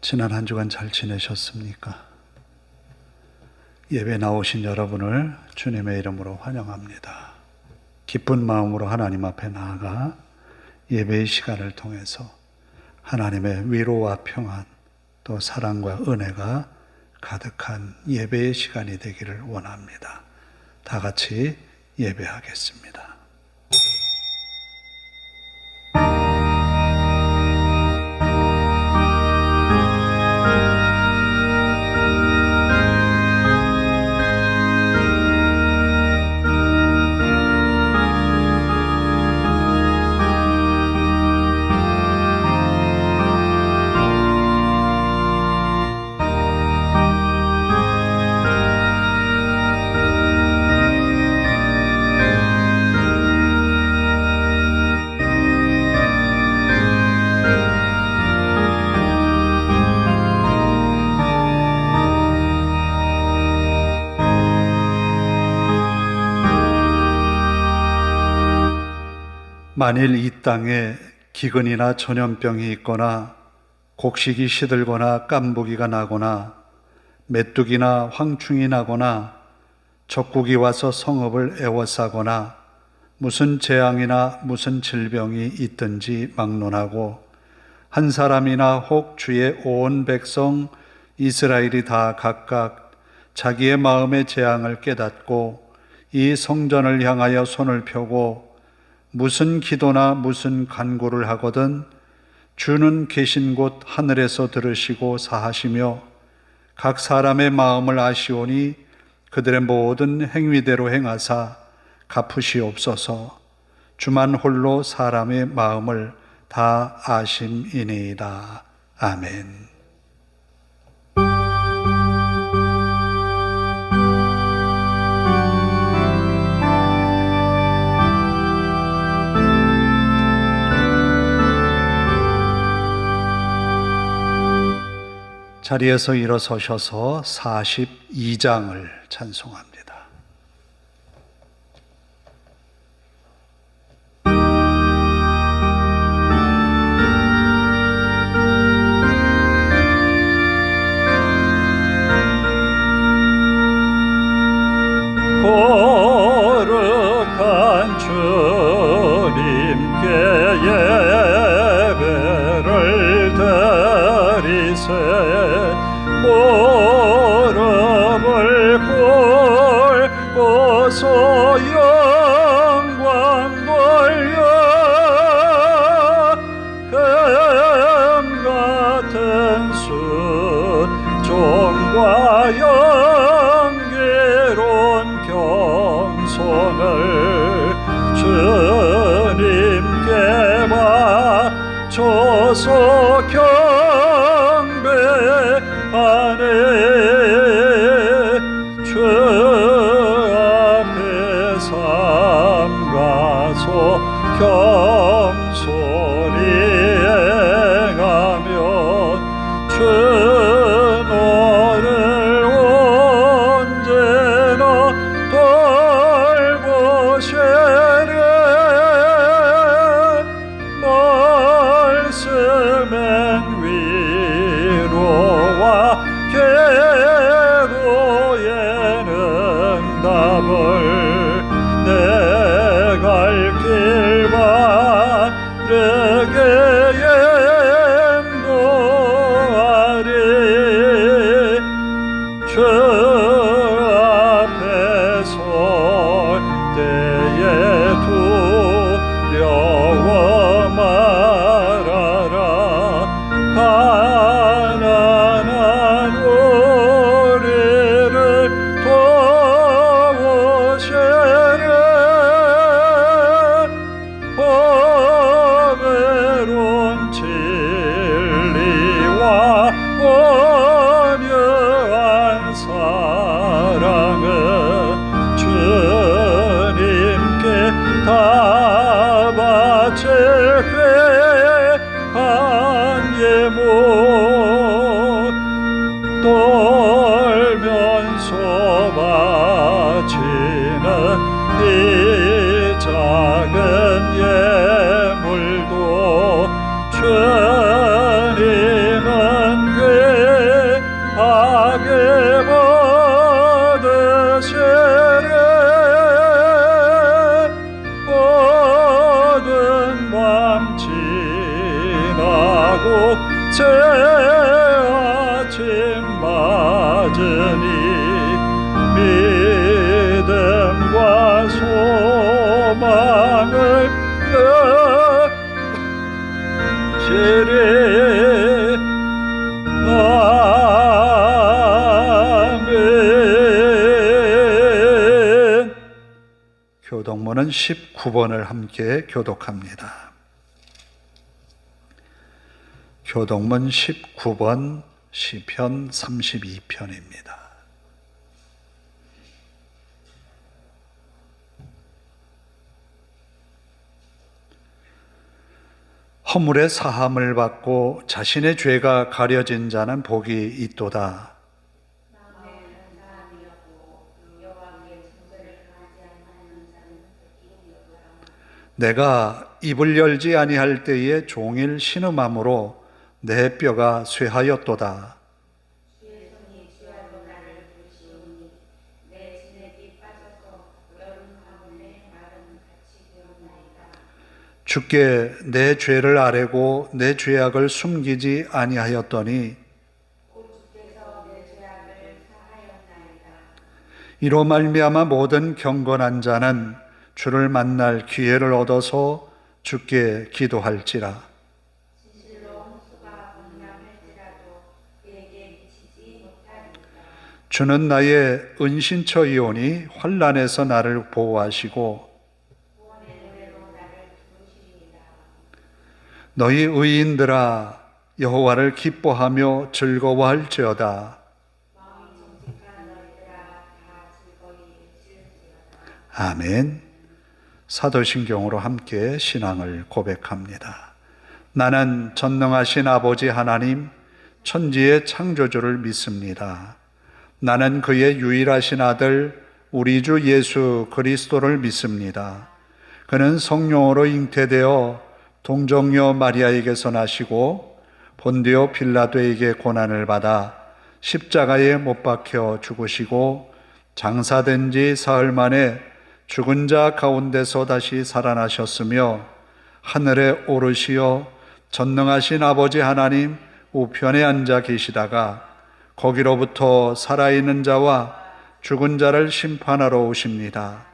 지난 한 주간 잘 지내셨습니까? 예배 나오신 여러분을 주님의 이름으로 환영합니다. 기쁜 마음으로 하나님 앞에 나아가 예배의 시간을 통해서 하나님의 위로와 평안, 또 사랑과 은혜가 가득한 예배의 시간이 되기를 원합니다. 다 같이 예배하겠습니다. 만일 이 땅에 기근이나 전염병이 있거나 곡식이 시들거나 깐부기가 나거나 메뚜기나 황충이 나거나 적국이 와서 성읍을 에워싸거나 무슨 재앙이나 무슨 질병이 있든지 막론하고 한 사람이나 혹 주의 온 백성 이스라엘이 다 각각 자기의 마음의 재앙을 깨닫고 이 성전을 향하여 손을 펴고 무슨 기도나 무슨 간구를 하거든 주는 계신 곳 하늘에서 들으시고 사하시며 각 사람의 마음을 아시오니 그들의 모든 행위대로 행하사 갚으시옵소서. 주만 홀로 사람의 마음을 다 아심이니이다. 아멘. 자리에서 일어서셔서 42장을 찬송합니다. 거룩한 주님께 예배를 드리세 무릎을 꿇고서 영광 돌려 금같은 순종과 영계로운 겸손을 주님께 바쳐서 경배하네. 주 앞에 삼가서 겸손히 행하며 주 너를 언제나 돌보시네. 말씀엔 위로와 계도의 응답을 내 갈 길 바르게 인도하리. 주 앞에 설 때에 두려워 말아라. 가난한 우리를 도우시네. 보배로운 진리와 온유한 사랑은 주님께 다 바칠 괴한 예물 떨면서 바치는 이 작은 예물도 주님은 하고 새 아침 맞으니 믿음과 소망을 지리 아멘. 교독문은 19번을 함께 교독합니다. 교독문 19번 시편 32편입니다. 허물의 사함을 받고 자신의 죄가 가려진 자는 복이 있도다. 내가 입을 열지 아니할 때에 종일 신음함으로 내 뼈가 쇠하였도다. 주께 내 죄를 아뢰고 내 죄악을 숨기지 아니하였더니 이로 말미암아 모든 경건한 자는 주를 만날 기회를 얻어서 주께 기도할지라. 주는 나의 은신처이오니 환난에서 나를 보호하시고 너희 의인들아 여호와를 기뻐하며 즐거워할지어다. 아멘. 사도신경으로 함께 신앙을 고백합니다. 나는 전능하신 아버지 하나님 천지의 창조주를 믿습니다. 나는 그의 유일하신 아들 우리 주 예수 그리스도를 믿습니다. 그는 성령으로 잉태되어 동정녀 마리아에게서 나시고 본디오 빌라도에게 고난을 받아 십자가에 못 박혀 죽으시고 장사된 지 사흘 만에 죽은 자 가운데서 다시 살아나셨으며 하늘에 오르시어 전능하신 아버지 하나님 우편에 앉아 계시다가 거기로부터 살아있는 자와 죽은 자를 심판하러 오십니다.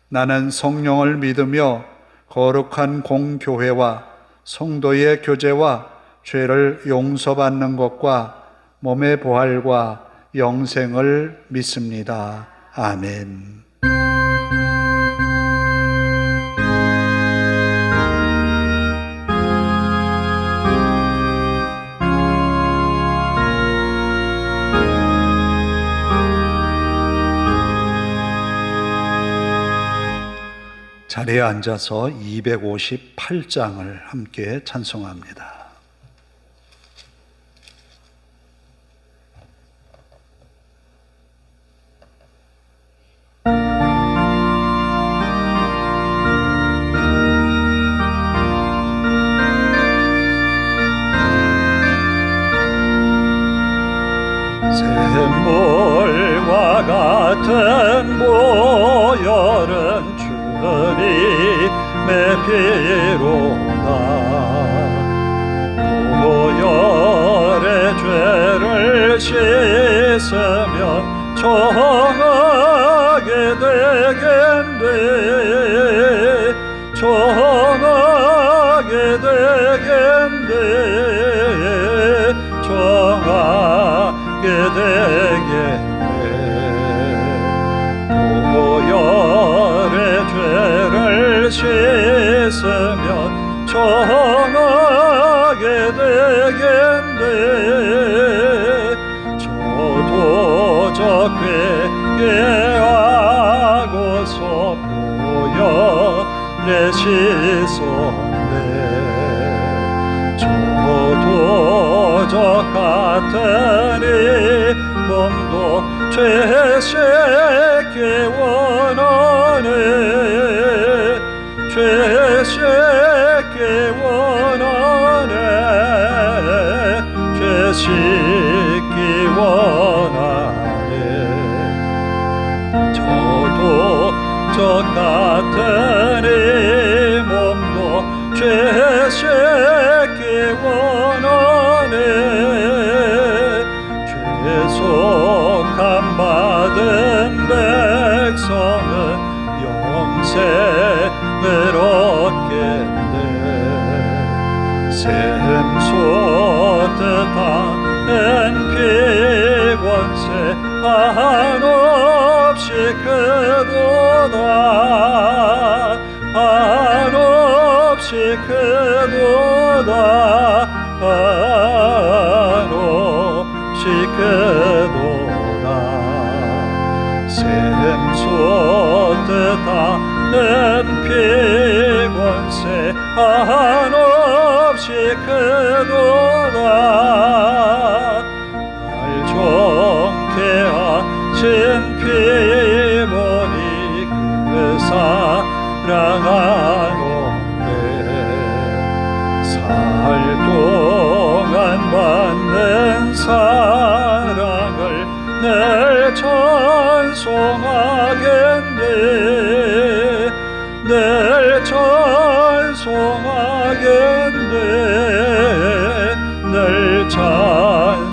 나는 성령을 믿으며 거룩한 공교회와 성도의 교제와 죄를 용서받는 것과 몸의 부활과 영생을 믿습니다. 아멘. 자리에 앉아서 258장을 함께 찬송합니다. 샘물과 같은 보혈은 주님의 피로다. 보혈의 죄를 씻으면 정하게 되겠네. 정하게 되겠네. 정하게 되겠네. 보혈의 죄를 씻으면 정하게 되겠네. 저도 저 회개하고서 보혈에 씻었네. 저도 저 같으니 몸도 죄씻기 원하네. 죄씻기 원하네. 죄씻기 원하네. 저도 저 같으니 몸도 죄씻기 원하네. 인생을 얻겠네. 샘솟듯하는 피권세 한없이 크도다. 한없이 크도다. 한없이 크도다. 샘솟듯하는 피권세 한없이 크도다. 날 정케 하신 피보니 그 사랑하노래. 살 동안 받는 사랑을 늘 찬송하겠네. 늘 찬송하겠네. 늘 찬송하겠네.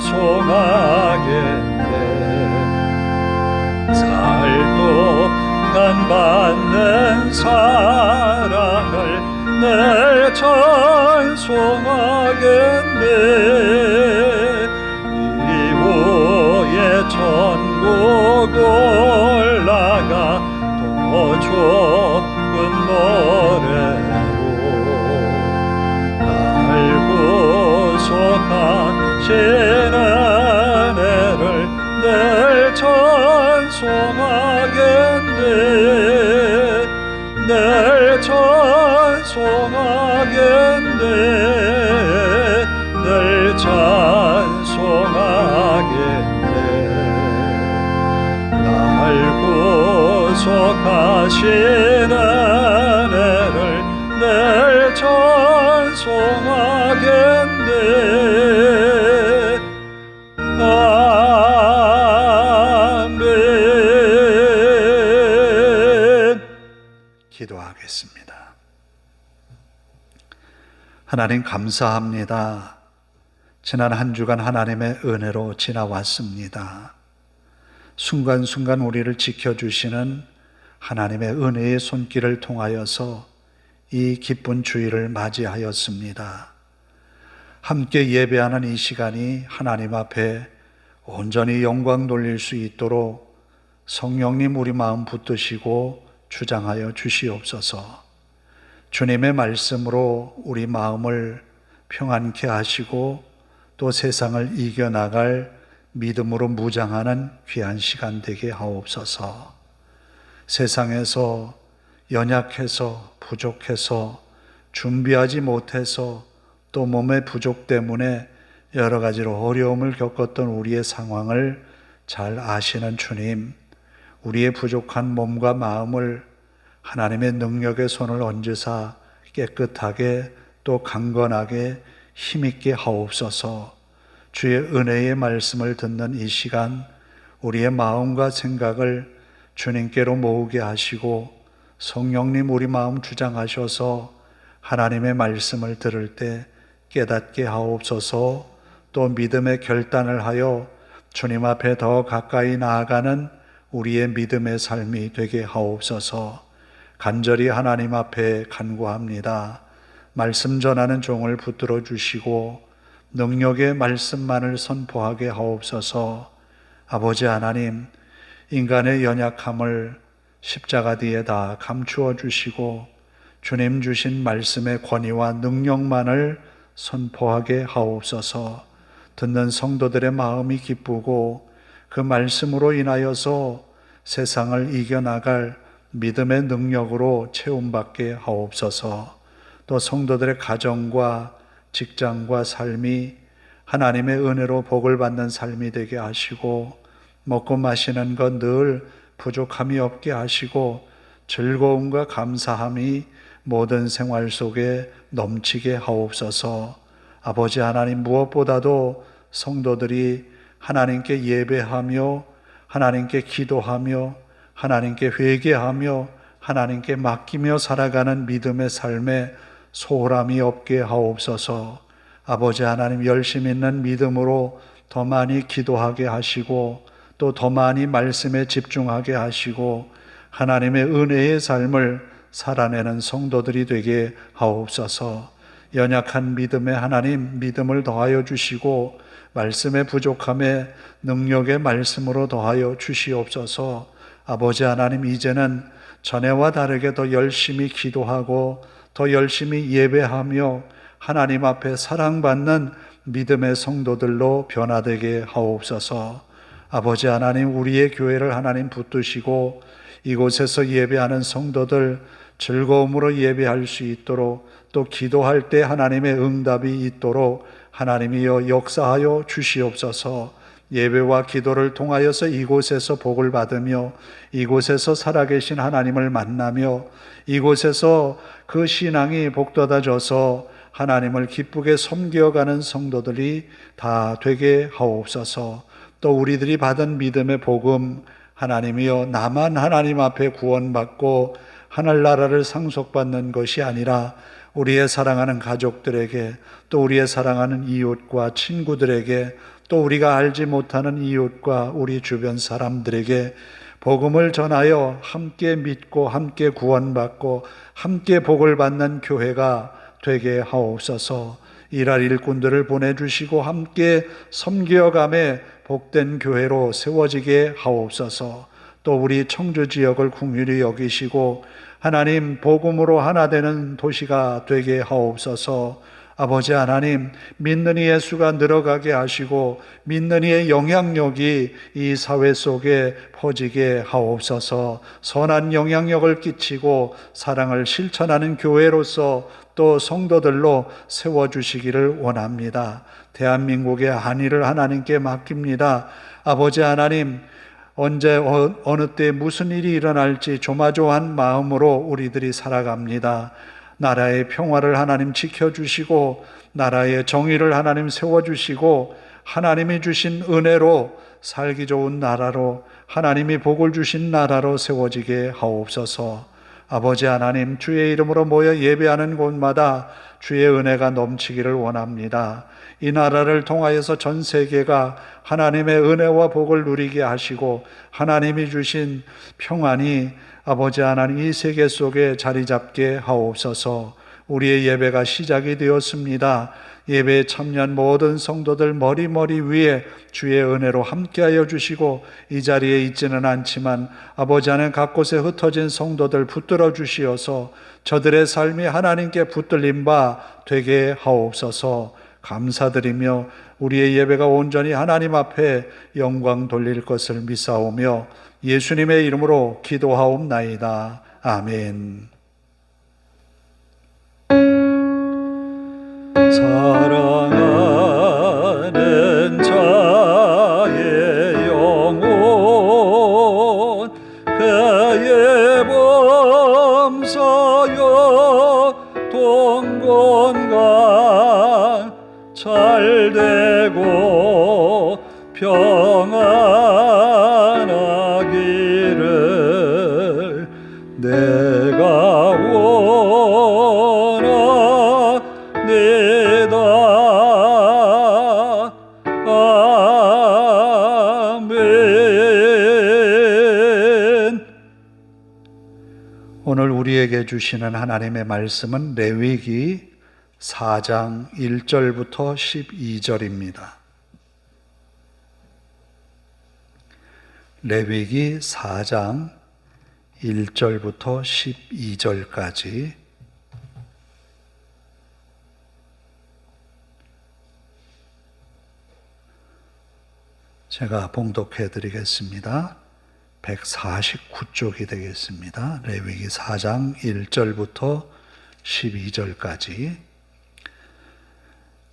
살 동안 받는 사랑을 늘 찬송하겠네. 이후에 천국 올라가 더 좋은 노래로 날 구속하시는 은혜를 늘 찬송하겠네. 늘 찬송하겠네. 늘 찬송하겠네. 날 구속하시는 은혜를 늘 찬송하겠네. 아멘. 기도하겠습니다. 하나님 감사합니다. 지난 한 주간 하나님의 은혜로 지나왔습니다. 순간순간 우리를 지켜주시는 하나님의 은혜의 손길을 통하여서 이 기쁜 주일을 맞이하였습니다. 함께 예배하는 이 시간이 하나님 앞에 온전히 영광 돌릴 수 있도록 성령님 우리 마음 붙드시고 주장하여 주시옵소서. 주님의 말씀으로 우리 마음을 평안케 하시고 또 세상을 이겨나갈 믿음으로 무장하는 귀한 시간 되게 하옵소서. 세상에서 연약해서 부족해서 준비하지 못해서 또 몸의 부족 때문에 여러 가지로 어려움을 겪었던 우리의 상황을 잘 아시는 주님, 우리의 부족한 몸과 마음을 하나님의 능력의 손을 얹으사 깨끗하게 또 강건하게 힘있게 하옵소서. 주의 은혜의 말씀을 듣는 이 시간 우리의 마음과 생각을 주님께로 모으게 하시고 성령님 우리 마음 주장하셔서 하나님의 말씀을 들을 때 깨닫게 하옵소서. 또 믿음의 결단을 하여 주님 앞에 더 가까이 나아가는 우리의 믿음의 삶이 되게 하옵소서. 간절히 하나님 앞에 간구합니다. 말씀 전하는 종을 붙들어 주시고 능력의 말씀만을 선포하게 하옵소서. 아버지 하나님, 인간의 연약함을 십자가 뒤에 다 감추어 주시고 주님 주신 말씀의 권위와 능력만을 선포하게 하옵소서. 듣는 성도들의 마음이 기쁘고 그 말씀으로 인하여서 세상을 이겨나갈 믿음의 능력으로 채움받게 하옵소서. 또 성도들의 가정과 직장과 삶이 하나님의 은혜로 복을 받는 삶이 되게 하시고 먹고 마시는 것 늘 부족함이 없게 하시고 즐거움과 감사함이 모든 생활 속에 넘치게 하옵소서. 아버지 하나님, 무엇보다도 성도들이 하나님께 예배하며 하나님께 기도하며 하나님께 회개하며 하나님께 맡기며 살아가는 믿음의 삶에 소홀함이 없게 하옵소서. 아버지 하나님, 열심 있는 믿음으로 더 많이 기도하게 하시고 또 더 많이 말씀에 집중하게 하시고 하나님의 은혜의 삶을 살아내는 성도들이 되게 하옵소서. 연약한 믿음의 하나님, 믿음을 더하여 주시고 말씀의 부족함에 능력의 말씀으로 더하여 주시옵소서. 아버지 하나님, 이제는 전에와 다르게 더 열심히 기도하고 더 열심히 예배하며 하나님 앞에 사랑받는 믿음의 성도들로 변화되게 하옵소서. 아버지 하나님, 우리의 교회를 하나님 붙드시고 이곳에서 예배하는 성도들 즐거움으로 예배할 수 있도록, 또 기도할 때 하나님의 응답이 있도록 하나님이여 역사하여 주시옵소서. 예배와 기도를 통하여서 이곳에서 복을 받으며 이곳에서 살아계신 하나님을 만나며 이곳에서 그 신앙이 복돋아져서 하나님을 기쁘게 섬겨가는 성도들이 다 되게 하옵소서. 또 우리들이 받은 믿음의 복음, 하나님이여 나만 하나님 앞에 구원받고 하늘나라를 상속받는 것이 아니라 우리의 사랑하는 가족들에게, 또 우리의 사랑하는 이웃과 친구들에게, 또 우리가 알지 못하는 이웃과 우리 주변 사람들에게 복음을 전하여 함께 믿고 함께 구원받고 함께 복을 받는 교회가 되게 하옵소서. 일할 일꾼들을 보내주시고 함께 섬겨감에 복된 교회로 세워지게 하옵소서. 또 우리 청주 지역을 긍휼히 여기시고 하나님 복음으로 하나 되는 도시가 되게 하옵소서. 아버지 하나님, 믿는 이의 수가 늘어가게 하시고 믿는 이의 영향력이 이 사회 속에 퍼지게 하옵소서. 선한 영향력을 끼치고 사랑을 실천하는 교회로서 또 성도들로 세워주시기를 원합니다. 대한민국의 안위를 하나님께 맡깁니다. 아버지 하나님, 언제 어느 때 무슨 일이 일어날지 조마조한 마음으로 우리들이 살아갑니다. 나라의 평화를 하나님 지켜주시고 나라의 정의를 하나님 세워주시고 하나님이 주신 은혜로 살기 좋은 나라로, 하나님이 복을 주신 나라로 세워지게 하옵소서. 아버지 하나님, 주의 이름으로 모여 예배하는 곳마다 주의 은혜가 넘치기를 원합니다. 이 나라를 통하여서 전 세계가 하나님의 은혜와 복을 누리게 하시고 하나님이 주신 평안이 아버지 하나님 이 세계 속에 자리 잡게 하옵소서. 우리의 예배가 시작이 되었습니다. 예배에 참여한 모든 성도들 머리 위에 주의 은혜로 함께하여 주시고 이 자리에 있지는 않지만 아버지 하나님 각 곳에 흩어진 성도들 붙들어 주시어서 저들의 삶이 하나님께 붙들린 바 되게 하옵소서. 감사드리며 우리의 예배가 온전히 하나님 앞에 영광 돌릴 것을 믿사오며 예수님의 이름으로 기도하옵나이다. 아멘. 사랑하는 자의 영혼 그의 범사여 동건강 잘되고 평안하기를 내가 원하니다. 아멘. 오늘 우리에게 주시는 하나님의 말씀은 레위기 4장 1절부터 12절입니다. 레위기 4장 1절부터 12절까지 제가 봉독해 드리겠습니다. 149쪽이 되겠습니다. 레위기 4장 1절부터 12절까지.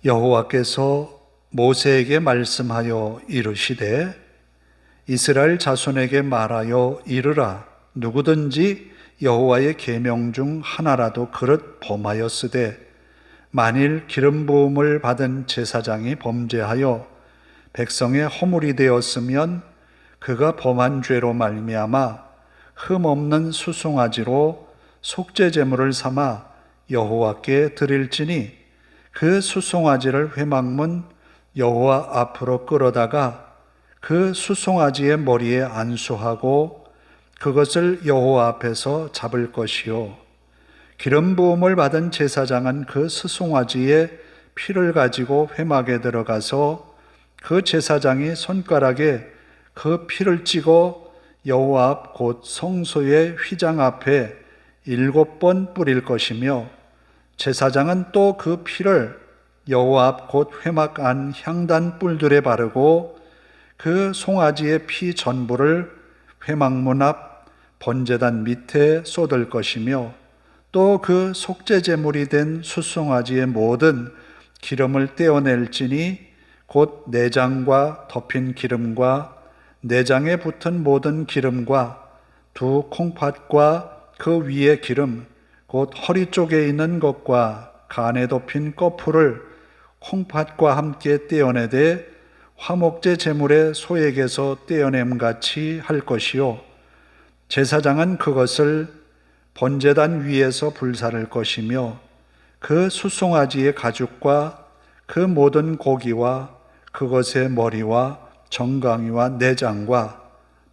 여호와께서 모세에게 말씀하여 이르시되 이스라엘 자손에게 말하여 이르라. 누구든지 여호와의 계명 중 하나라도 그릇 범하였으되 만일 기름 부음을 받은 제사장이 범죄하여 백성의 허물이 되었으면 그가 범한 죄로 말미암아 흠 없는 수송아지로 속죄 제물을 삼아 여호와께 드릴지니 그 수송아지를 회막문 여호와 앞으로 끌어다가 그 수송아지의 머리에 안수하고 그것을 여호와 앞에서 잡을 것이요 기름 부음을 받은 제사장은 그 스송아지의 피를 가지고 회막에 들어가서 그 제사장이 손가락에 그 피를 찍어 여호와 앞 곧 성소의 휘장 앞에 7번 뿌릴 것이며, 제사장은 또 그 피를 여호와 앞 곧 회막 안 향단 뿔들에 바르고 그 송아지의 피 전부를 회막문 앞 번제단 밑에 쏟을 것이며, 또 그 속죄 제물이 된 숫송아지의 모든 기름을 떼어낼지니 곧 내장과 덮인 기름과 내장에 붙은 모든 기름과 두 콩팥과 그 위의 기름 곧 허리 쪽에 있는 것과 간에 덮인 거풀을 콩팥과 함께 떼어내되 화목제 제물의 소액에서 떼어냄같이 할 것이요, 제사장은 그것을 번제단 위에서 불사를 것이며, 그 숫송아지의 가죽과 그 모든 고기와 그것의 머리와 정강이와 내장과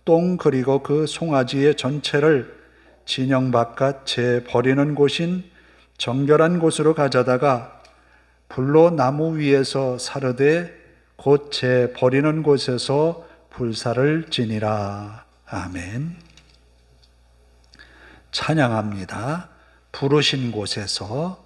똥 그리고 그 송아지의 전체를 진영 바깥 제 버리는 곳인 정결한 곳으로 가져다가 불로 나무 위에서 사르되 곧 제 버리는 곳에서 불사를 지니라. 아멘. 찬양합니다. 부르신 곳에서.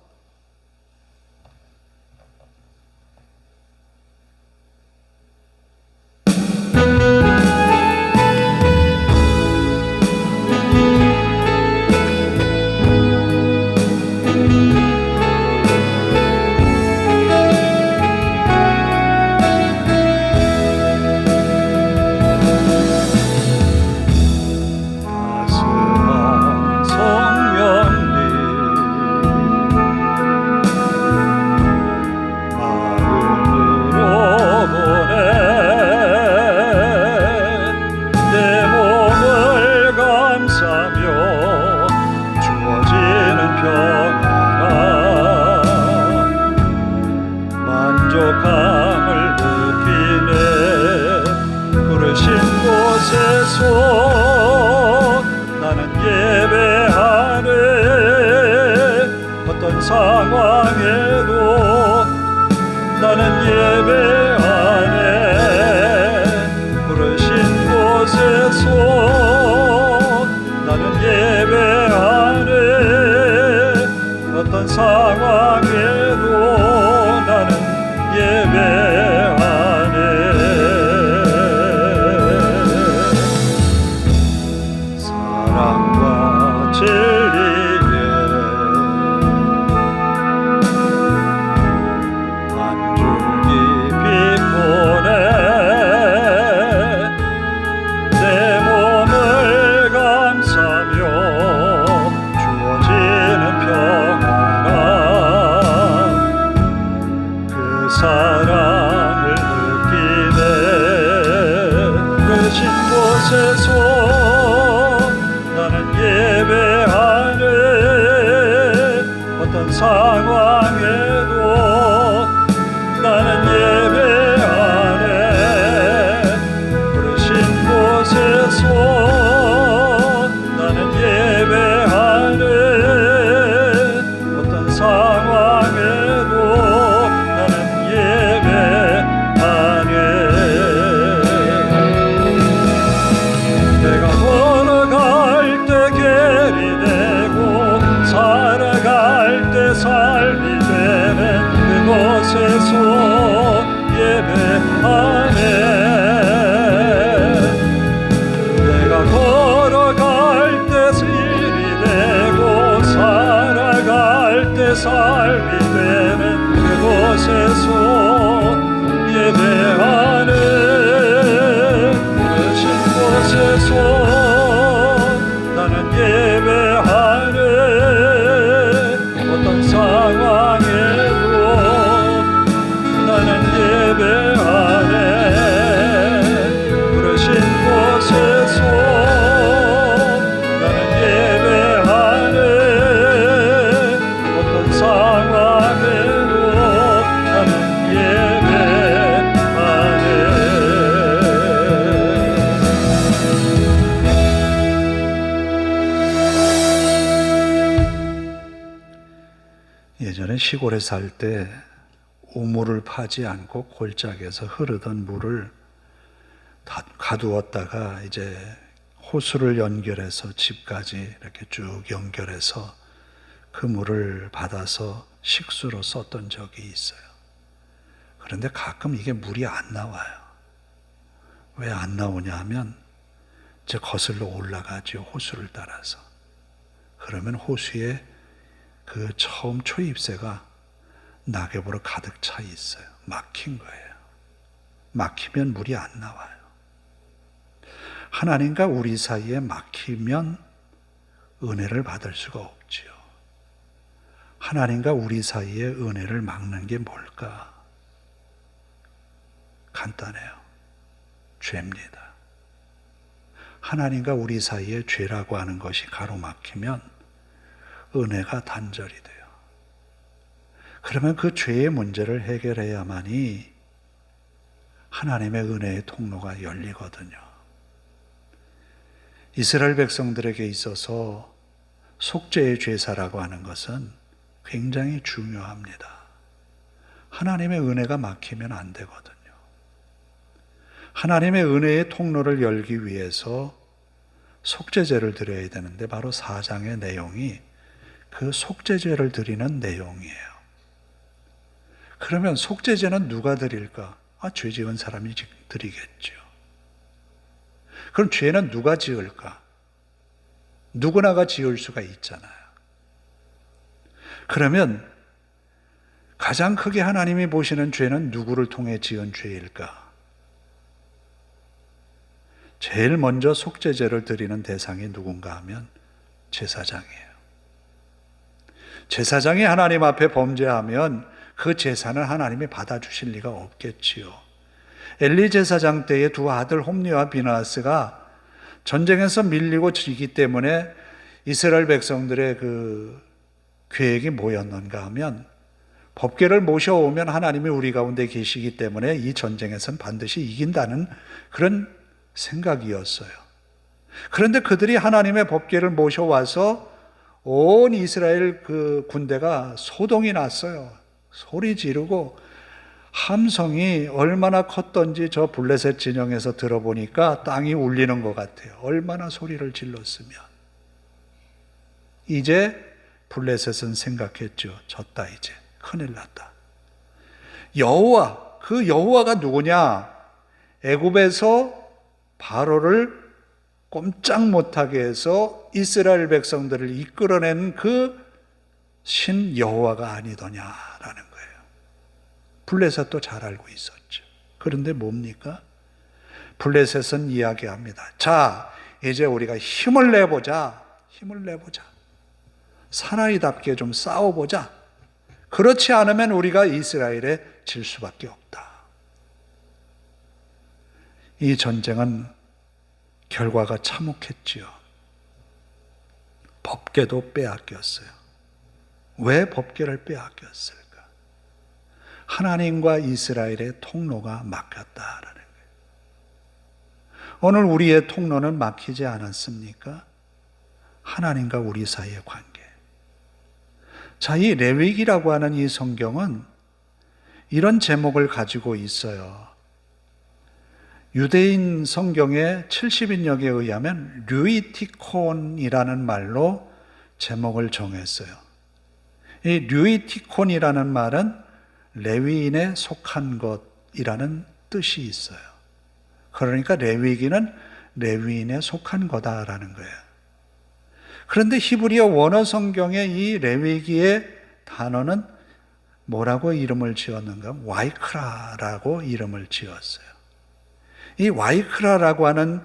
상황에도 나는 예배하네. 부르신 곳에서 나는 예배하네. 어떤 상황에도 나는 예배하네. 사랑과 진리에 한 줄기 빛 보내 내 몸을 감싸며 주어지는 평안 그 사랑을 느끼네. 그신 곳에서 나는 예배하네. 어떤 상황에도 나는 예배하네. 부르신 곳에서 나는 예배하네. 어떤 상황에도 나는 예배하네. 내가 걸어갈 때 길이 되고 살아갈 때 삶이 되는 그곳에서 예배하네. 내가 걸어갈 때 일이 되고 살아갈 때 삶이 되는 그곳에서 예배하네. 그신 곳에서 나는 예배하네. 어떤 상황에도 나는 예배하네. 부르신 곳에서 나는 예배하네. 어떤 상황에도 나는 예배하네. 예전에 시골에 살 때 우물을 파지 않고 골짜기에서 흐르던 물을 다 가두었다가 이제 호수를 연결해서 집까지 이렇게 쭉 연결해서 그 물을 받아서 식수로 썼던 적이 있어요. 그런데 가끔 이게 물이 안 나와요. 왜 안 나오냐 하면 저 거슬러 올라가죠. 호수를 따라서. 그러면 호수에 그 처음 초입새가 낙엽으로 가득 차 있어요. 막힌 거예요. 막히면 물이 안 나와요. 하나님과 우리 사이에 막히면 은혜를 받을 수가 없지요. 하나님과 우리 사이에 은혜를 막는 게 뭘까? 간단해요. 죄입니다. 하나님과 우리 사이에 죄라고 하는 것이 가로막히면 은혜가 단절이 돼요. 그러면 그 죄의 문제를 해결해야만이 하나님의 은혜의 통로가 열리거든요. 이스라엘 백성들에게 있어서 속죄의 제사라고 하는 것은 굉장히 중요합니다. 하나님의 은혜가 막히면 안 되거든요. 하나님의 은혜의 통로를 열기 위해서 속죄제를 드려야 되는데 바로 4장의 내용이 그 속죄제를 드리는 내용이에요. 그러면 속죄제는 누가 드릴까? 죄 지은 사람이 드리겠죠. 그럼 죄는 누가 지을까? 누구나가 지을 수가 있잖아요. 그러면 가장 크게 하나님이 보시는 죄는 누구를 통해 지은 죄일까? 제일 먼저 속죄제를 드리는 대상이 누군가 하면 제사장이에요. 제사장이 하나님 앞에 범죄하면 그 제사는 하나님이 받아주실 리가 없겠지요. 엘리 제사장 때의 두 아들 홈리와 비나스가 전쟁에서 밀리고 지기 때문에 이스라엘 백성들의 그 계획이 뭐였는가 하면 법궤를 모셔오면 하나님이 우리 가운데 계시기 때문에 이 전쟁에서는 반드시 이긴다는 그런 생각이었어요. 그런데 그들이 하나님의 법궤를 모셔와서 온 이스라엘 그 군대가 소동이 났어요. 소리 지르고 함성이 얼마나 컸던지 저 블레셋 진영에서 들어보니까 땅이 울리는 것 같아요. 얼마나 소리를 질렀으면. 이제 블레셋은 생각했죠. 졌다 이제. 큰일 났다. 여호와, 그 여호와가 누구냐? 애굽에서 바로를 꼼짝 못하게 해서 이스라엘 백성들을 이끌어낸 그 신 여호와가 아니더냐라는 거예요. 블레셋도 잘 알고 있었죠. 그런데 뭡니까? 블레셋은 이야기합니다. 자, 이제 우리가 힘을 내보자. 힘을 내보자. 사나이답게 좀 싸워보자. 그렇지 않으면 우리가 이스라엘에 질 수밖에 없다. 이 전쟁은 결과가 참혹했지요. 법궤도 빼앗겼어요. 왜 법궤를 빼앗겼을까? 하나님과 이스라엘의 통로가 막혔다라는 거예요. 오늘 우리의 통로는 막히지 않았습니까? 하나님과 우리 사이의 관계. 자, 이 레위기라고 하는 이 성경은 이런 제목을 가지고 있어요. 유대인 성경의 70인역에 의하면 류이티콘이라는 말로 제목을 정했어요. 이 류이티콘이라는 말은 레위인에 속한 것이라는 뜻이 있어요. 그러니까 레위기는 레위인에 속한 거다라는 거예요. 그런데 히브리어 원어 성경의 이 레위기의 단어는 뭐라고 이름을 지었는가? 와이크라라고 이름을 지었어요. 이 와이크라라고 하는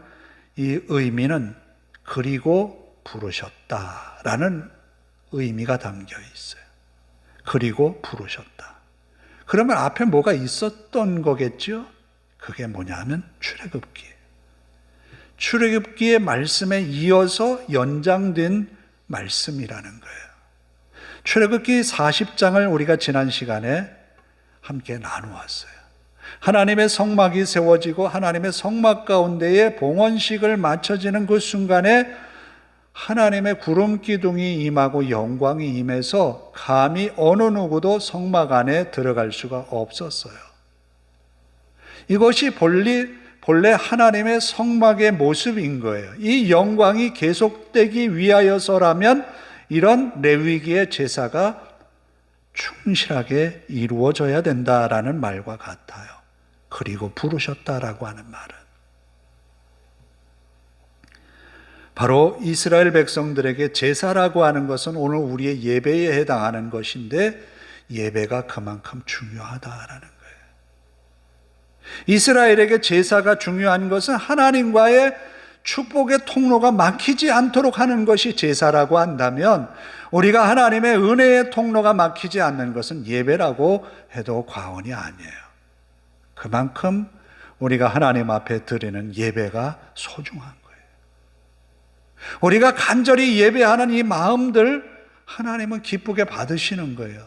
이 의미는 그리고 부르셨다라는 의미가 담겨 있어요. 그리고 부르셨다. 그러면 앞에 뭐가 있었던 거겠죠? 그게 뭐냐 하면 출애굽기. 출애굽기의 말씀에 이어서 연장된 말씀이라는 거예요. 출애굽기 40장을 우리가 지난 시간에 함께 나누었어요. 하나님의 성막이 세워지고 하나님의 성막 가운데에 봉헌식을 마쳐지는 그 순간에 하나님의 구름 기둥이 임하고 영광이 임해서 감히 어느 누구도 성막 안에 들어갈 수가 없었어요. 이것이 본래 하나님의 성막의 모습인 거예요. 이 영광이 계속되기 위하여서라면 이런 레위기의 제사가 충실하게 이루어져야 된다라는 말과 같아요. 그리고 부르셨다라고 하는 말은 바로 이스라엘 백성들에게 제사라고 하는 것은 오늘 우리의 예배에 해당하는 것인데 예배가 그만큼 중요하다라는 거예요. 이스라엘에게 제사가 중요한 것은 하나님과의 축복의 통로가 막히지 않도록 하는 것이 제사라고 한다면 우리가 하나님의 은혜의 통로가 막히지 않는 것은 예배라고 해도 과언이 아니에요. 그만큼 우리가 하나님 앞에 드리는 예배가 소중한 거예요. 우리가 간절히 예배하는 이 마음들 하나님은 기쁘게 받으시는 거예요.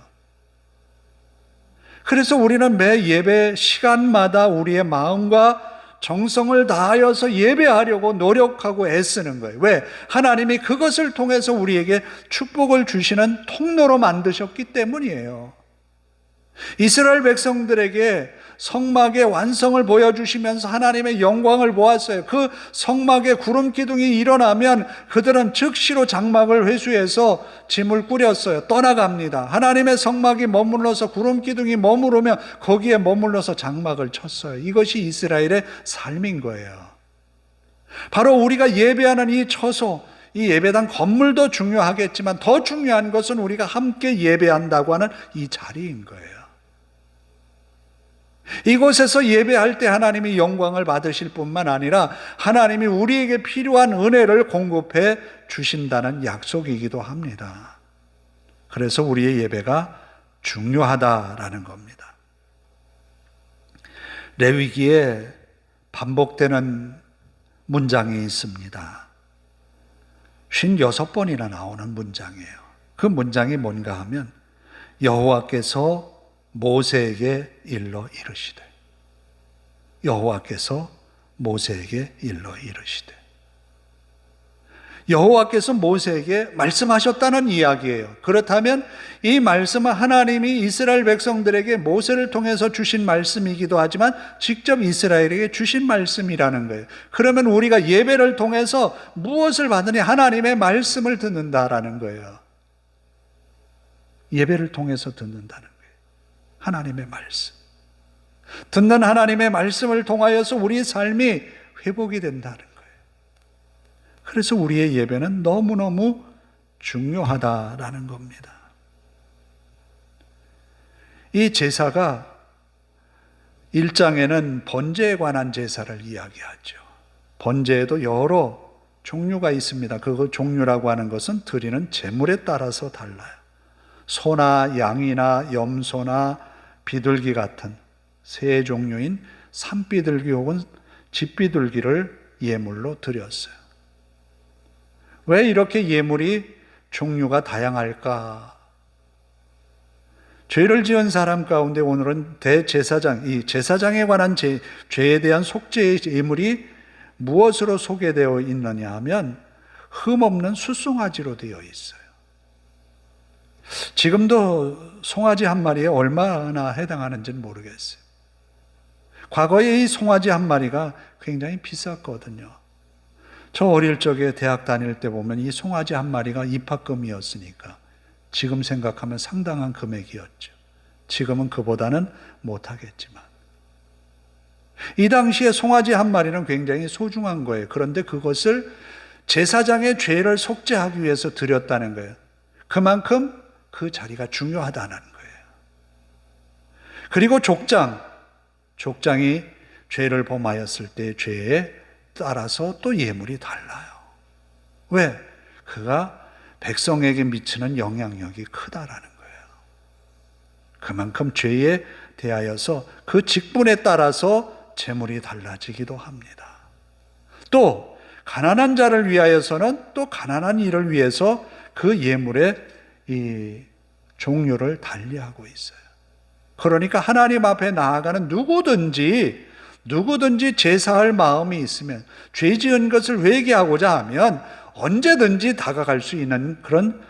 그래서 우리는 매 예배 시간마다 우리의 마음과 정성을 다하여서 예배하려고 노력하고 애쓰는 거예요. 왜? 하나님이 그것을 통해서 우리에게 축복을 주시는 통로로 만드셨기 때문이에요. 이스라엘 백성들에게 성막의 완성을 보여주시면서 하나님의 영광을 보았어요. 그 성막의 구름 기둥이 일어나면 그들은 즉시로 장막을 회수해서 짐을 꾸렸어요. 떠나갑니다. 하나님의 성막이 머물러서 구름 기둥이 머무르면 거기에 머물러서 장막을 쳤어요. 이것이 이스라엘의 삶인 거예요. 바로 우리가 예배하는 이 처소, 이 예배당 건물도 중요하겠지만 더 중요한 것은 우리가 함께 예배한다고 하는 이 자리인 거예요. 이곳에서 예배할 때 하나님이 영광을 받으실 뿐만 아니라 하나님이 우리에게 필요한 은혜를 공급해 주신다는 약속이기도 합니다. 그래서 우리의 예배가 중요하다라는 겁니다. 레위기에 반복되는 문장이 있습니다. 56번이나 나오는 문장이에요. 그 문장이 뭔가 하면 여호와께서 모세에게 일러 이르시되, 여호와께서 모세에게 일러 이르시되. 여호와께서 모세에게 말씀하셨다는 이야기예요. 그렇다면 이 말씀은 하나님이 이스라엘 백성들에게 모세를 통해서 주신 말씀이기도 하지만 직접 이스라엘에게 주신 말씀이라는 거예요. 그러면 우리가 예배를 통해서 무엇을 받으니 하나님의 말씀을 듣는다라는 거예요. 예배를 통해서 듣는다는 거예요. 하나님의 말씀. 듣는 하나님의 말씀을 통하여서 우리의 삶이 회복이 된다는 거예요. 그래서 우리의 예배는 너무너무 중요하다라는 겁니다. 이 제사가 1장에는 번제에 관한 제사를 이야기하죠. 번제에도 여러 종류가 있습니다. 그 종류라고 하는 것은 드리는 제물에 따라서 달라요. 소나 양이나 염소나 비둘기 같은 새 종류인 산비둘기 혹은 집비둘기를 예물로 드렸어요. 왜 이렇게 예물이 종류가 다양할까? 죄를 지은 사람 가운데 오늘은 대제사장, 이 제사장에 관한 죄에 대한 속죄의 예물이 무엇으로 소개되어 있느냐 하면 흠없는 숫송아지로 되어 있어요. 지금도 송아지 한 마리에 얼마나 해당하는지는 모르겠어요. 과거에 이 송아지 한 마리가 굉장히 비쌌거든요. 저 어릴 적에 대학 다닐 때 보면 이 송아지 한 마리가 입학금이었으니까 지금 생각하면 상당한 금액이었죠. 지금은 그보다는 못하겠지만 이 당시에 송아지 한 마리는 굉장히 소중한 거예요. 그런데 그것을 제사장의 죄를 속죄하기 위해서 드렸다는 거예요. 그만큼 그 자리가 중요하다는 거예요. 그리고 족장이 죄를 범하였을 때 죄에 따라서 또 예물이 달라요. 왜? 그가 백성에게 미치는 영향력이 크다라는 거예요. 그만큼 죄에 대하여서 그 직분에 따라서 제물이 달라지기도 합니다. 또 가난한 자를 위하여서는 또 가난한 이를 위해서 그 예물의 이 종류를 달리하고 있어요. 그러니까 하나님 앞에 나아가는 누구든지 제사할 마음이 있으면 죄 지은 것을 회개하고자 하면 언제든지 다가갈 수 있는 그런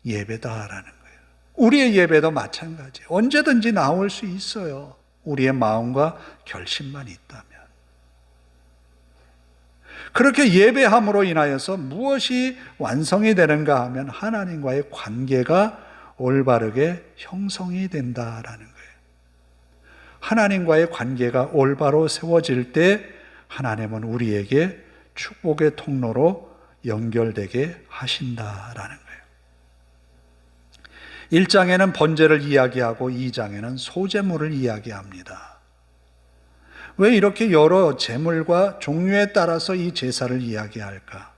예배다라는 거예요. 우리의 예배도 마찬가지. 언제든지 나올 수 있어요. 우리의 마음과 결심만 있다면. 그렇게 예배함으로 인하여서 무엇이 완성이 되는가 하면 하나님과의 관계가 올바르게 형성이 된다라는 거예요. 하나님과의 관계가 올바로 세워질 때 하나님은 우리에게 축복의 통로로 연결되게 하신다라는 거예요. 1장에는 번제를 이야기하고 2장에는 소제물을 이야기합니다. 왜 이렇게 여러 제물과 종류에 따라서 이 제사를 이야기할까?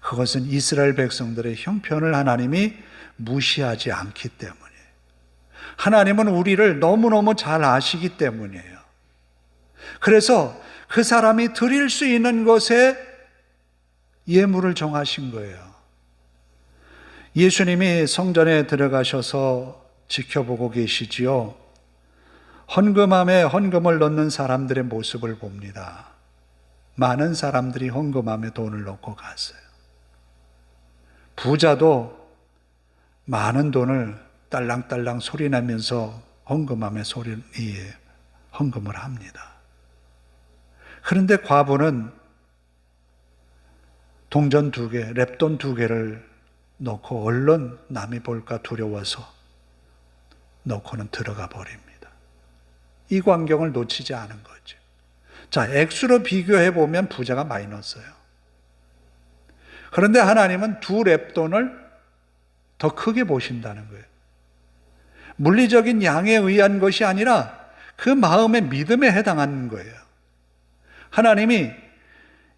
그것은 이스라엘 백성들의 형편을 하나님이 무시하지 않기 때문이에요. 하나님은 우리를 너무너무 잘 아시기 때문이에요. 그래서 그 사람이 드릴 수 있는 것에 예물을 정하신 거예요. 예수님이 성전에 들어가셔서 지켜보고 계시지요. 헌금함에 헌금을 넣는 사람들의 모습을 봅니다. 많은 사람들이 헌금함에 돈을 넣고 갔어요. 부자도 많은 돈을 딸랑딸랑 소리내면서 헌금함에 헌금을 합니다. 그런데 과부는 동전 2개, 랩돈 2개를 넣고 얼른 남이 볼까 두려워서 넣고는 들어가 버립니다. 이 광경을 놓치지 않은 거죠. 자, 액수로 비교해 보면 부자가 많이 넣었어요. 그런데 하나님은 2랩돈을 더 크게 보신다는 거예요. 물리적인 양에 의한 것이 아니라 그 마음의 믿음에 해당하는 거예요. 하나님이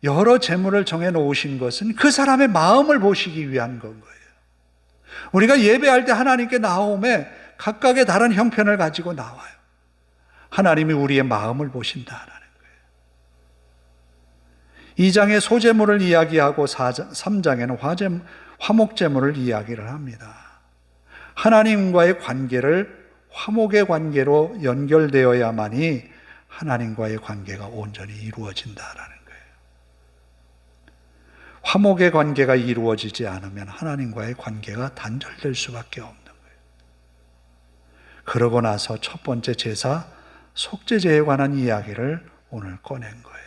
여러 재물을 정해 놓으신 것은 그 사람의 마음을 보시기 위한 건 거예요. 우리가 예배할 때 하나님께 나오면 각각의 다른 형편을 가지고 나와요. 하나님이 우리의 마음을 보신다라는 거예요. 2장에 소제물을 이야기하고 3장에는 화목제물을 이야기를 합니다. 하나님과의 관계를 화목의 관계로 연결되어야만이 하나님과의 관계가 온전히 이루어진다라는 거예요. 화목의 관계가 이루어지지 않으면 하나님과의 관계가 단절될 수밖에 없는 거예요. 그러고 나서 첫 번째 제사 속죄제에 관한 이야기를 오늘 꺼낸 거예요.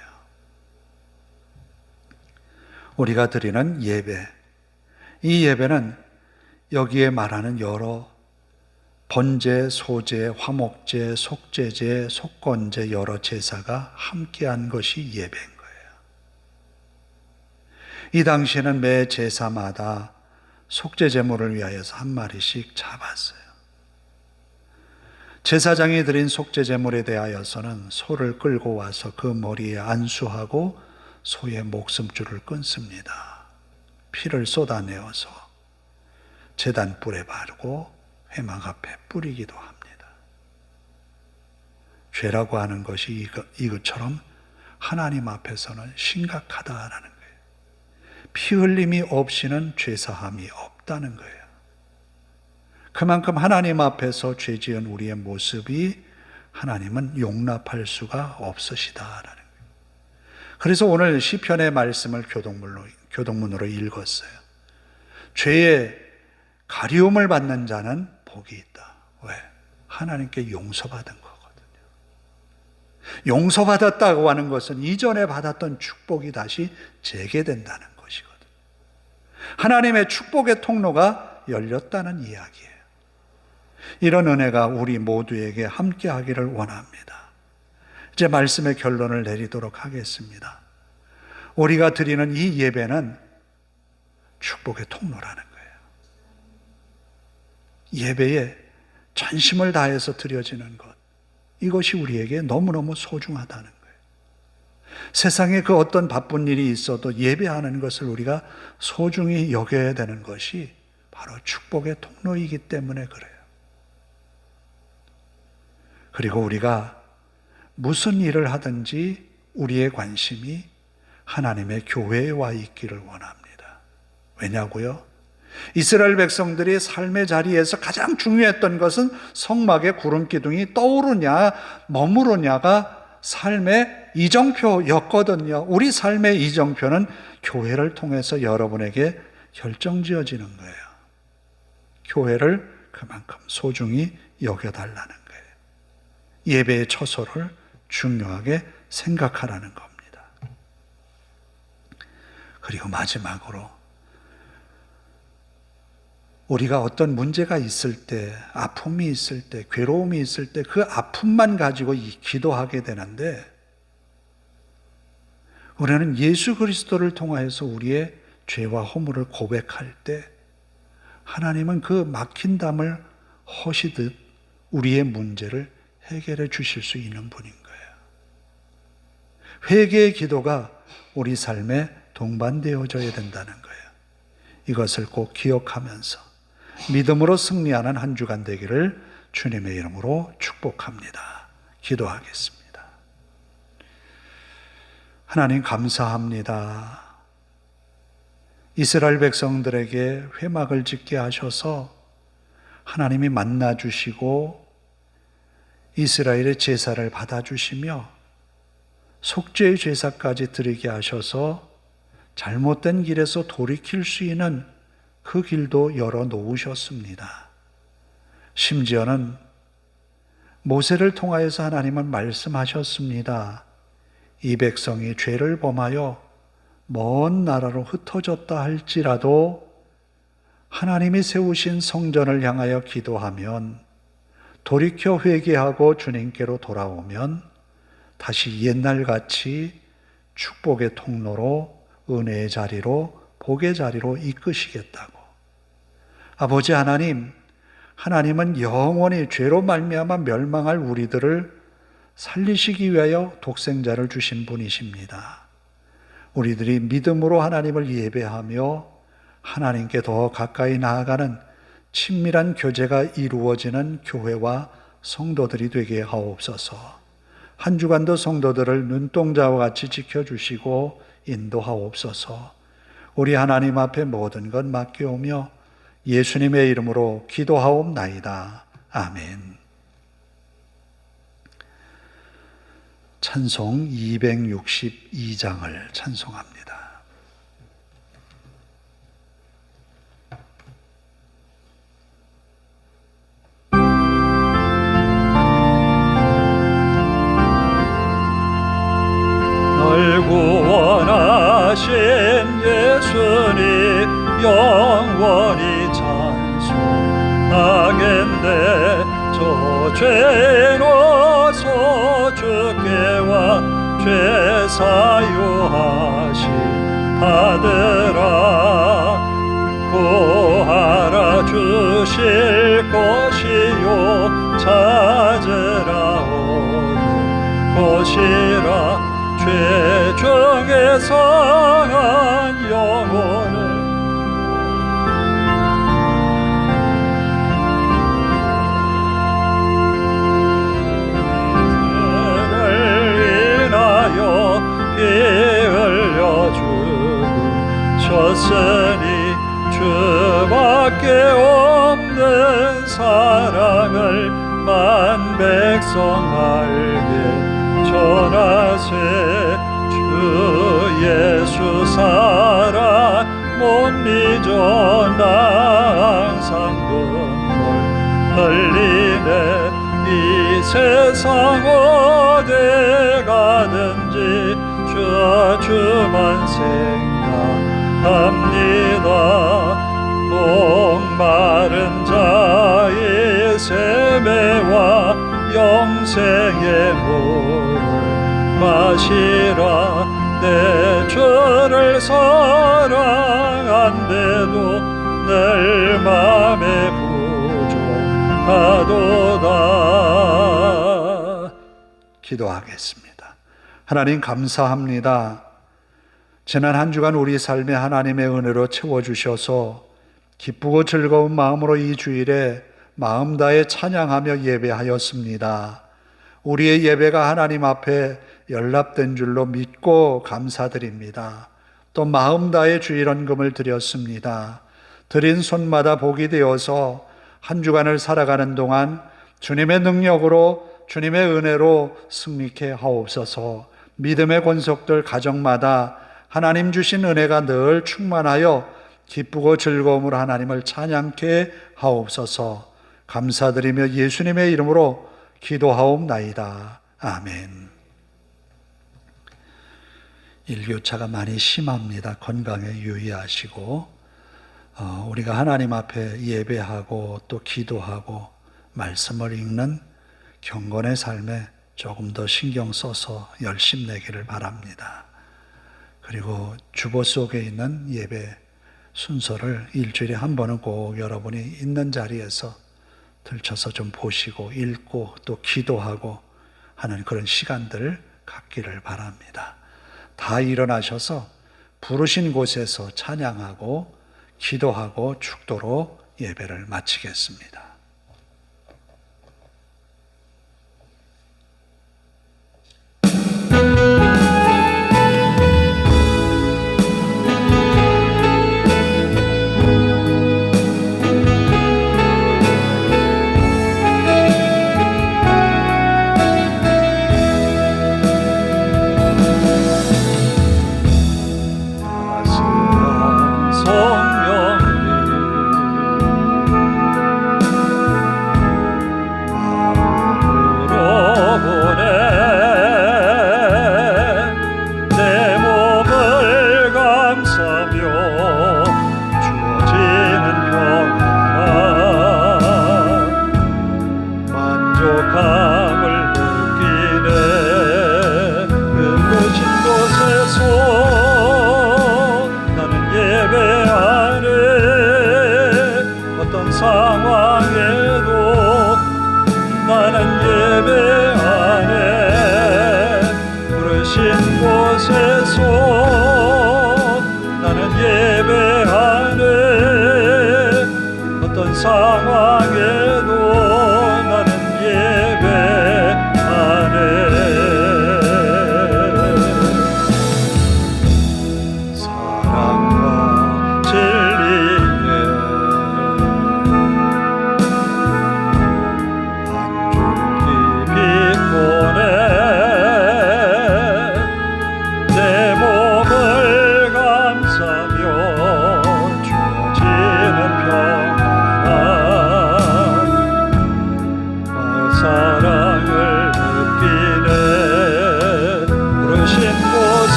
우리가 드리는 예배, 이 예배는 여기에 말하는 여러 번제, 소제, 화목제, 속죄제, 속건제 여러 제사가 함께한 것이 예배인 거예요. 이 당시에는 매 제사마다 속죄제물을 위하여서 한 마리씩 잡았어요. 제사장이 드린 속죄제물에 대하여서는 소를 끌고 와서 그 머리에 안수하고 소의 목숨줄을 끊습니다. 피를 쏟아내어서 제단불에 바르고 회막 앞에 뿌리기도 합니다. 죄라고 하는 것이 이것처럼 하나님 앞에서는 심각하다라는 거예요. 피 흘림이 없이는 죄사함이 없다는 거예요. 그만큼 하나님 앞에서 죄 지은 우리의 모습이 하나님은 용납할 수가 없으시다라는 거예요. 그래서 오늘 시편의 말씀을 교동문으로 읽었어요. 죄의 가리움을 받는 자는 복이 있다. 왜? 하나님께 용서받은 거거든요. 용서받았다고 하는 것은 이전에 받았던 축복이 다시 재개된다는 것이거든요. 하나님의 축복의 통로가 열렸다는 이야기예요. 이런 은혜가 우리 모두에게 함께 하기를 원합니다. 이제 말씀의 결론을 내리도록 하겠습니다. 우리가 드리는 이 예배는 축복의 통로라는 거예요. 예배에 전심을 다해서 드려지는 것, 이것이 우리에게 너무너무 소중하다는 거예요. 세상에 그 어떤 바쁜 일이 있어도 예배하는 것을 우리가 소중히 여겨야 되는 것이 바로 축복의 통로이기 때문에 그래요. 그리고 우리가 무슨 일을 하든지 우리의 관심이 하나님의 교회에 와 있기를 원합니다. 왜냐고요? 이스라엘 백성들이 삶의 자리에서 가장 중요했던 것은 성막의 구름 기둥이 떠오르냐 머무르냐가 삶의 이정표였거든요. 우리 삶의 이정표는 교회를 통해서 여러분에게 결정지어지는 거예요. 교회를 그만큼 소중히 여겨달라는 거예요. 예배의 처소를 중요하게 생각하라는 겁니다. 그리고 마지막으로 우리가 어떤 문제가 있을 때, 아픔이 있을 때, 괴로움이 있을 때 그 아픔만 가지고 기도하게 되는데, 우리는 예수 그리스도를 통하여서 우리의 죄와 허물을 고백할 때 하나님은 그 막힌 담을 허시듯 우리의 문제를 해결해 주실 수 있는 분인 거예요. 회개의 기도가 우리 삶에 동반되어져야 된다는 거예요. 이것을 꼭 기억하면서 믿음으로 승리하는 한 주간 되기를 주님의 이름으로 축복합니다. 기도하겠습니다. 하나님 감사합니다. 이스라엘 백성들에게 회막을 짓게 하셔서 하나님이 만나주시고 이스라엘의 제사를 받아주시며 속죄의 제사까지 드리게 하셔서 잘못된 길에서 돌이킬 수 있는 그 길도 열어놓으셨습니다. 심지어는 모세를 통하여서 하나님은 말씀하셨습니다. 이 백성이 죄를 범하여 먼 나라로 흩어졌다 할지라도 하나님이 세우신 성전을 향하여 기도하면, 돌이켜 회개하고 주님께로 돌아오면 다시 옛날같이 축복의 통로로, 은혜의 자리로, 복의 자리로 이끄시겠다고. 아버지 하나님, 하나님은 영원히 죄로 말미암아 멸망할 우리들을 살리시기 위하여 독생자를 주신 분이십니다. 우리들이 믿음으로 하나님을 예배하며 하나님께 더 가까이 나아가는 친밀한 교제가 이루어지는 교회와 성도들이 되게 하옵소서. 한 주간도 성도들을 눈동자와 같이 지켜주시고 인도하옵소서. 우리 하나님 앞에 모든 것 맡겨오며 예수님의 이름으로 기도하옵나이다. 아멘. 찬송 262장을 찬송합니다. 널 구원하신 예수님 영원히 찬송하겠네. 저 죄로서 주께와 죄 사유하시 받으라. 구하라 주실 것이요 찾으라 얻을 것이라. 죄 중에 상한 영혼을 인하여 피 흘려 죽으셨으니 주밖에 없는 사랑을 만 백성 알게 전하세. 주 예수 사랑 못 잊어 나 항상 눈물 흘리네. 이 세상 어디 가든지 주만 생각합니다. 목마른 자의 세매와 영생의 물을 마시라. 내 죄를 사랑한데도 늘 맘에 부족하도다. 기도하겠습니다. 하나님 감사합니다. 지난 한 주간 우리 삶에 하나님의 은혜로 채워주셔서 기쁘고 즐거운 마음으로 이 주일에 마음 다해 찬양하며 예배하였습니다. 우리의 예배가 하나님 앞에 연락된 줄로 믿고 감사드립니다. 또 마음 다해 주일헌금을 드렸습니다. 드린 손마다 복이 되어서 한 주간을 살아가는 동안 주님의 능력으로 주님의 은혜로 승리케 하옵소서. 믿음의 권속들 가정마다 하나님 주신 은혜가 늘 충만하여 기쁘고 즐거움으로 하나님을 찬양케 하옵소서. 감사드리며 예수님의 이름으로 기도하옵나이다. 아멘. 일교차가 많이 심합니다. 건강에 유의하시고 우리가 하나님 앞에 예배하고 또 기도하고 말씀을 읽는 경건의 삶에 조금 더 신경 써서 열심 내기를 바랍니다. 그리고 주보 속에 있는 예배 순서를 일주일에 한 번은 꼭 여러분이 있는 자리에서 들춰서 좀 보시고 읽고 또 기도하고 하는 그런 시간들을 갖기를 바랍니다. 다 일어나셔서 부르신 곳에서 찬양하고 기도하고 축도로 예배를 마치겠습니다.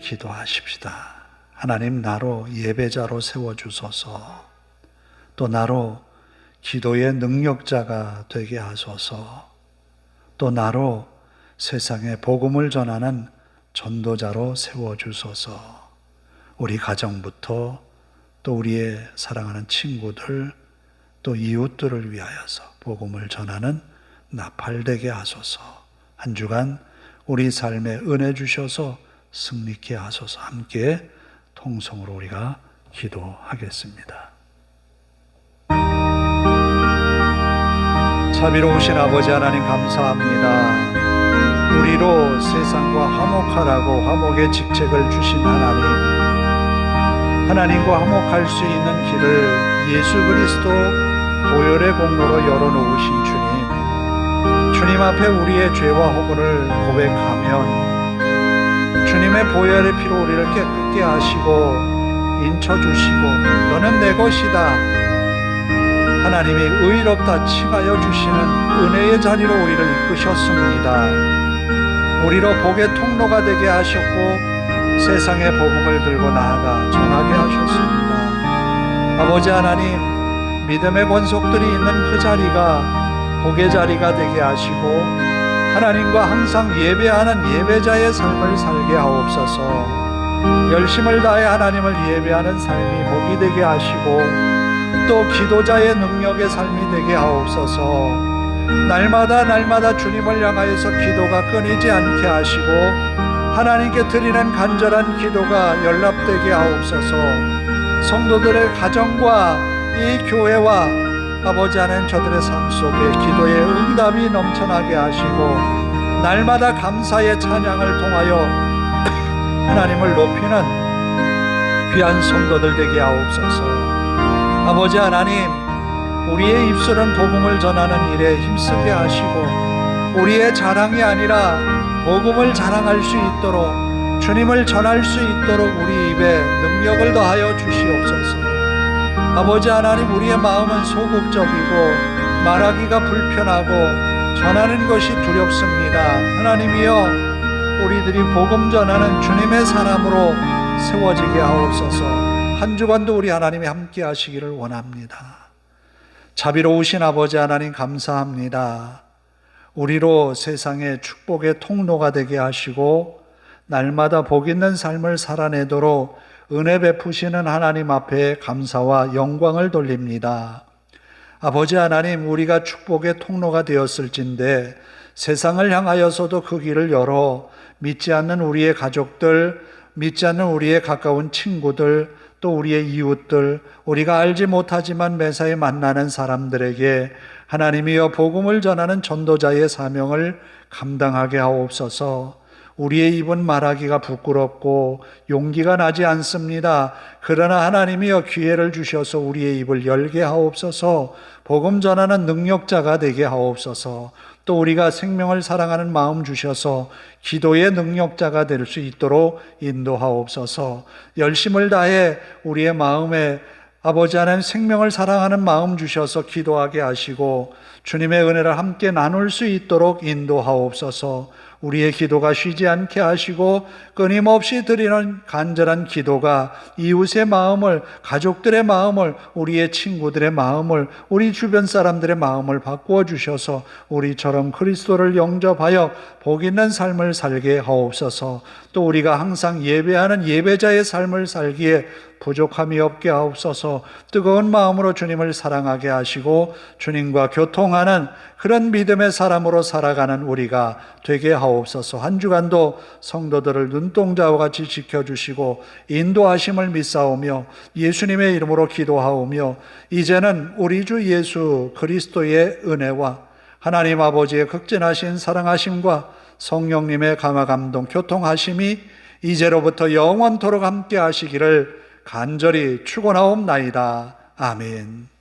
기도하십시다. 하나님, 나로 예배자로 세워주소서. 또 나로 기도의 능력자가 되게 하소서. 또 나로 세상에 복음을 전하는 전도자로 세워주소서. 우리 가정부터 또 우리의 사랑하는 친구들 또 이웃들을 위하여서 복음을 전하는 나팔되게 하소서. 한 주간 우리 삶에 은혜 주셔서 승리케 하소서. 함께 통성으로 우리가 기도하겠습니다. 자비로우신 아버지 하나님 감사합니다. 우리로 세상과 화목하라고 화목의 직책을 주신 하나님, 하나님과 화목할 수 있는 길을 예수 그리스도 보혈의 공로로 열어놓으신 주님 앞에 우리의 죄와 허물을 고백하면 주님의 보혈의 피로 우리를 깨끗게 하시고 인쳐주시고 너는 내 것이다, 하나님이 의롭다 칭하여 주시는 은혜의 자리로 우리를 이끄셨습니다. 우리로 복의 통로가 되게 하셨고 세상의 복음을 들고 나아가 전하게 하셨습니다. 아버지 하나님, 믿음의 권속들이 있는 그 자리가 복의 자리가 되게 하시고 하나님과 항상 예배하는 예배자의 삶을 살게 하옵소서. 열심을 다해 하나님을 예배하는 삶이 복이 되게 하시고 또 기도자의 능력의 삶이 되게 하옵소서. 날마다 주님을 향하여서 기도가 끊이지 않게 하시고 하나님께 드리는 간절한 기도가 연락되게 하옵소서. 성도들의 가정과 이 교회와 아버지 하나님 저들의 삶 속에 기도의 응답이 넘쳐나게 하시고 날마다 감사의 찬양을 통하여 하나님을 높이는 귀한 성도들 되게 하옵소서. 아버지 하나님, 우리의 입술은 복음을 전하는 일에 힘쓰게 하시고 우리의 자랑이 아니라 복음을 자랑할 수 있도록, 주님을 전할 수 있도록 우리 입에 능력을 더하여 주시옵소서. 아버지 하나님, 우리의 마음은 소극적이고 말하기가 불편하고 전하는 것이 두렵습니다. 하나님이여, 우리들이 복음 전하는 주님의 사람으로 세워지게 하옵소서. 한 주간도 우리 하나님이 함께 하시기를 원합니다. 자비로우신 아버지 하나님 감사합니다. 우리로 세상의 축복의 통로가 되게 하시고 날마다 복 있는 삶을 살아내도록 은혜 베푸시는 하나님 앞에 감사와 영광을 돌립니다. 아버지 하나님, 우리가 축복의 통로가 되었을진데 세상을 향하여서도 그 길을 열어 믿지 않는 우리의 가족들, 믿지 않는 우리의 가까운 친구들, 또 우리의 이웃들, 우리가 알지 못하지만 매사에 만나는 사람들에게 하나님이여 복음을 전하는 전도자의 사명을 감당하게 하옵소서. 우리의 입은 말하기가 부끄럽고 용기가 나지 않습니다. 그러나 하나님이여 기회를 주셔서 우리의 입을 열게 하옵소서. 복음 전하는 능력자가 되게 하옵소서. 또 우리가 생명을 사랑하는 마음 주셔서 기도의 능력자가 될 수 있도록 인도하옵소서. 열심을 다해 우리의 마음에 아버지 하나님 생명을 사랑하는 마음 주셔서 기도하게 하시고 주님의 은혜를 함께 나눌 수 있도록 인도하옵소서. 우리의 기도가 쉬지 않게 하시고 끊임없이 드리는 간절한 기도가 이웃의 마음을, 가족들의 마음을, 우리의 친구들의 마음을, 우리 주변 사람들의 마음을 바꾸어 주셔서 우리처럼 그리스도를 영접하여 복 있는 삶을 살게 하옵소서. 또 우리가 항상 예배하는 예배자의 삶을 살기에 부족함이 없게 하옵소서. 뜨거운 마음으로 주님을 사랑하게 하시고 주님과 교통하는 그런 믿음의 사람으로 살아가는 우리가 되게 하옵소서. 한 주간도 성도들을 눈동자와 같이 지켜주시고 인도하심을 믿사오며 예수님의 이름으로 기도하오며 이제는 우리 주 예수 그리스도의 은혜와 하나님 아버지의 극진하신 사랑하심과 성령님의 감화 감동 교통하심이 이제로부터 영원토록 함께 하시기를 간절히 축원하옵나이다. 아멘.